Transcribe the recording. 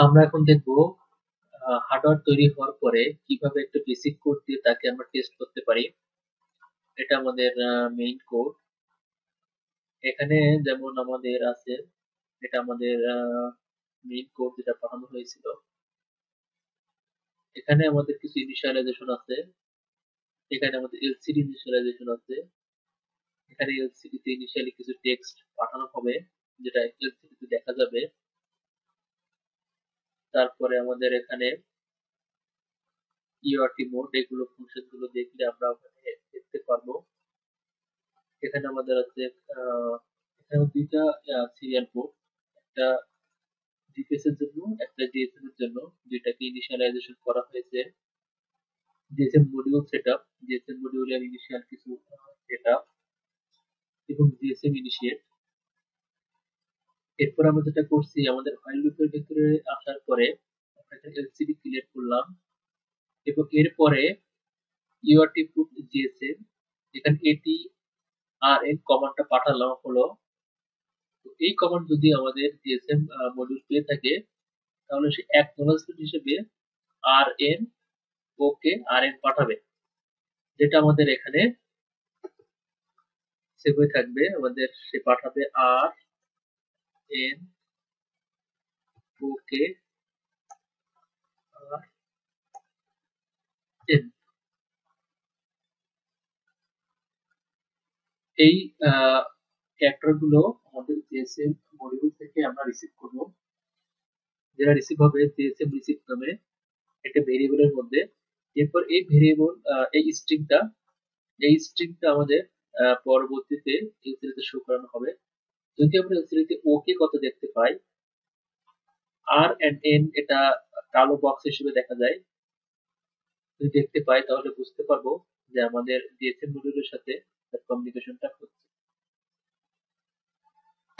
আমরা এখন দেখব হার্ডওয়্যার তৈরি হওয়ার পরে কিভাবে একটা বেসিক কোড দিয়ে তাকে আমরা টেস্ট করতে পারি। এটা আমাদের মেইন কোড। এখানে যেমন আমাদের আছে, এটা আমাদের মেইন কোড যেটা পাঠানো হয়েছিল। এখানে আমাদের কিছু ইনিশিয়ালাইজেশন আছে, এখানে আমাদের এলসিডি ইনিশিয়ালাইজেশন আছে, এখানে এলসিডি তে ইনিশিয়ালি কিছু টেক্সট পাঠানো হবে যেটা এলসিডি তে দেখা যাবে। তারপরে আমাদের এখানে ইউআরটি মোড, এগুলো ফাংশন গুলো দেখলে আমরা ওখানে দেখতে পারবো। এখানে আমাদের আছে এখানে দুইটা সিরিয়াল পোর্ট, একটা জিপিএস এর জন্য, একটা জিএসএম এর জন্য, দুইটাকে ইনিশিয়ালাইজেশন করা হয়েছে। জিএসএম মডিউল সেটআপ, জিএসএম মডিউলের ইনিশিয়াল কিছু সেটআপ এবং জিএসএম ইনিশিয়েট। এরপর আমরা যেটা করছি, আমাদের ফাইল লুপের ভিতরে আসার পরে আমরা একটা এলসিডি ক্রিয়েট করলাম এবং এরপরে ইউআরটি পুট জিএসএম, এখানে এটি আর এন কমান্ডটা পাঠালাম হলো। তো এই কমান্ড যদি আমাদের জিএসএম মডিউল পেয়ে থাকে তাহলে সে অ্যাকনলেজমেন্ট হিসেবে আর এন ওকে আর এন পাঠাবে, যেটা আমাদের এখানে সেভ হয়ে থাকবে। আমাদের সে পাঠাবে আর এন ওকে আর এন। এই ক্যারেক্টার গুলো আমাদের জিএসএম মডিউল থেকে আমরা রিসিভ করব, যেটা রিসিভ হবে জিএসএম রিসিভ নামে একটা ভেরিয়েবলের মধ্যে। এরপর এই ভেরিয়েবল, এই স্ট্রিংটা আমাদের পরবর্তীতে এলসিডি শো করানো হবে। যদি আমরা এলসিডি ওকে কত দেখতে পাই, আর এন্ড এন এটা কালো বক্স হিসেবে দেখা যায়, যদি দেখতে পাই তাহলে বুঝতে পারবো যে আমাদের জিএসএম মডিউলের সাথে কমিউনিকেশনটা